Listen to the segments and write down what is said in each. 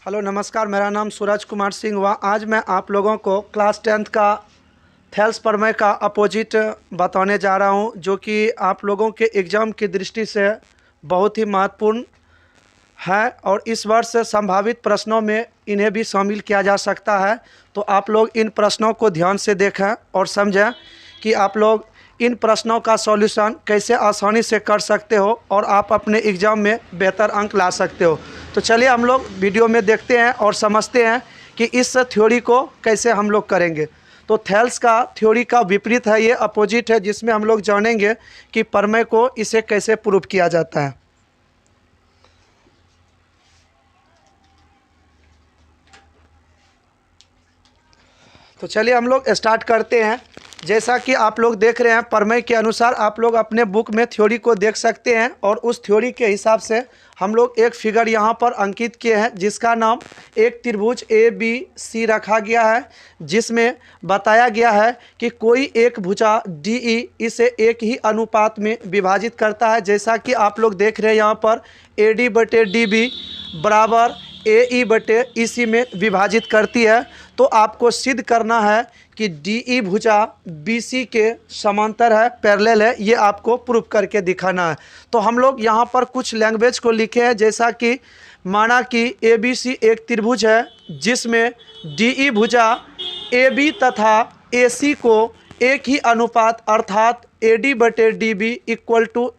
Hello नमस्कार, मेरा नाम सूरज कुमार सिंह हुआ। आज मैं आप लोगों को क्लास 10th का थेल्स प्रमेय का अपोजिट बताने जा रहा हूं, जो कि आप लोगों के एग्ज़ाम की दृष्टि से बहुत ही महत्वपूर्ण है और इस वर्ष संभावित प्रश्नों में इन्हें भी शामिल किया जा सकता है। तो आप लोग इन प्रश्नों को ध्यान से देखें और समझें कि आप लोग इन प्रश्नों का सॉल्यूशन कैसे आसानी से कर सकते हो और आप अपने एग्ज़ाम में बेहतर अंक ला सकते हो। तो चलिए हम लोग वीडियो में देखते हैं और समझते हैं कि इस थ्योरी को कैसे हम लोग करेंगे। तो थेल्स का थ्योरी का विपरीत है, ये अपोजिट है, जिसमें हम लोग जानेंगे कि प्रमेय को इसे कैसे प्रूव किया जाता है। तो चलिए हम लोग स्टार्ट करते हैं। जैसा कि आप लोग देख रहे हैं, प्रमेय के अनुसार आप लोग अपने बुक में थ्योरी को देख सकते हैं और उस थ्योरी के हिसाब से हम लोग एक फिगर यहाँ पर अंकित किए हैं, जिसका नाम एक त्रिभुज ABC रखा गया है, जिसमें बताया गया है कि कोई एक भुजा DE इसे एक ही अनुपात में विभाजित करता है। जैसा कि आप लोग देख रहे हैं यहाँ पर AD/DB बराबर AE/EC में विभाजित करती है। तो आपको सिद्ध करना है कि DE भुजा BC के समांतर है, पैरेलल है, ये आपको प्रूफ करके दिखाना है। तो हम लोग यहाँ पर कुछ लैंग्वेज को लिखे हैं, जैसा कि माना कि ABC एक त्रिभुज है जिसमें DE भुजा AB तथा AC को एक ही अनुपात अर्थात AD/DB =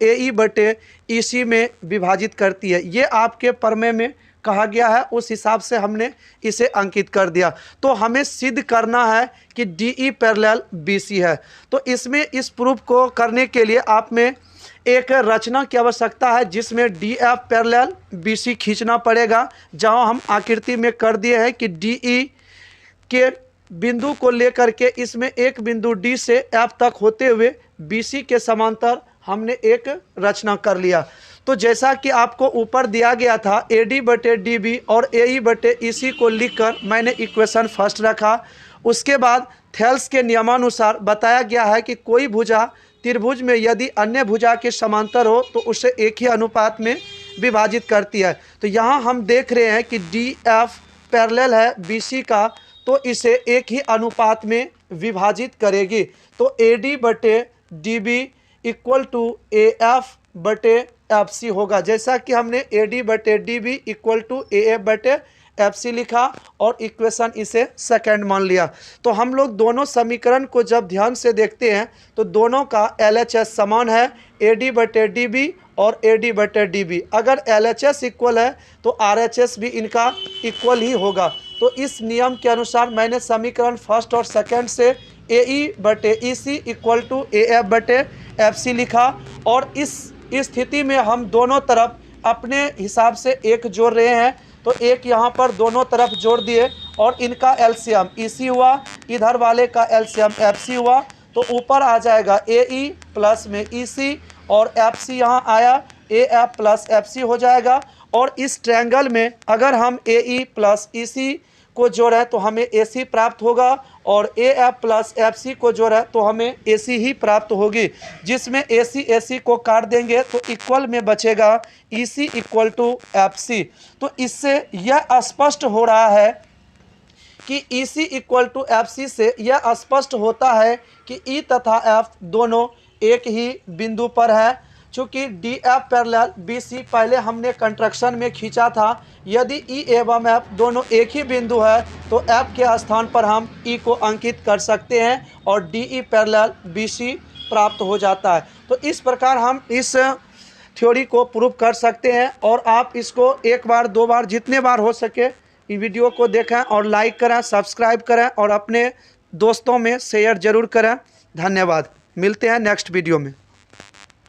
AE/EC में विभाजित करती है। ये आपके प्रमेय में कहा गया है, उस हिसाब से हमने इसे अंकित कर दिया। तो हमें सिद्ध करना है कि DE पैरेलल BC है। तो इसमें इस प्रूफ को करने के लिए आप में एक रचना की आवश्यकता है, जिसमें DF पैरेलल BC खींचना पड़ेगा। जहां हम आकृति में कर दिए हैं कि DE के बिंदु को लेकर के इसमें एक बिंदु D से F तक होते हुए BC के समांतर हमने एक रचना कर लिया। तो जैसा कि आपको ऊपर दिया गया था, AD/DB और AE/EC को लिखकर मैंने इक्वेशन फर्स्ट रखा। उसके बाद थेल्स के नियमानुसार बताया गया है कि कोई भुजा त्रिभुज में यदि अन्य भुजा के समांतर हो तो उसे एक ही अनुपात में विभाजित करती है। तो यहाँ हम देख रहे हैं कि DF पैरेलल है BC का, तो इसे एक ही अनुपात में विभाजित करेगी। तो AD/DB = AF/FC होगा। जैसा कि हमने AD/DB = AF/FC लिखा और इक्वेशन इसे सेकंड मान लिया। तो हम लोग दोनों समीकरण को जब ध्यान से देखते हैं तो दोनों का LHS समान है, AD/DB और AD/DB। अगर LHS इक्वल है तो RHS भी इनका इक्वल ही होगा। तो इस नियम के अनुसार मैंने समीकरण फर्स्ट और सेकंड से AE/EC = AF/FC लिखा और इस स्थिति में हम दोनों तरफ अपने हिसाब से एक जोड़ रहे हैं। तो एक यहाँ पर दोनों तरफ जोड़ दिए और इनका एलसीएम EC हुआ, इधर वाले का एलसीएम FC हुआ। तो ऊपर आ जाएगा AE प्लस में EC और FC यहाँ आया, AF प्लस FC हो जाएगा। और इस ट्रायंगल में अगर हम AE प्लस EC को जोड़ें तो हमें AC प्राप्त होगा और AF प्लस FC को जोड़ें तो हमें AC ही प्राप्त होगी, जिसमें AC को काट देंगे तो इक्वल में बचेगा EC = FC। तो इससे यह स्पष्ट हो रहा है कि EC = FC से यह स्पष्ट होता है कि E तथा F दोनों एक ही बिंदु पर है। चूँकि DF पैरेलल BC पहले हमने कंस्ट्रक्शन में खींचा था, यदि E एवं F दोनों एक ही बिंदु है तो F के स्थान पर हम E को अंकित कर सकते हैं और DE पैरेलल BC प्राप्त हो जाता है। तो इस प्रकार हम इस थ्योरी को प्रूव कर सकते हैं और आप इसको एक बार दो बार जितने बार हो सके इस वीडियो को देखें और लाइक करें, सब्सक्राइब करें और अपने दोस्तों में शेयर ज़रूर करें। धन्यवाद। मिलते हैं नेक्स्ट वीडियो में।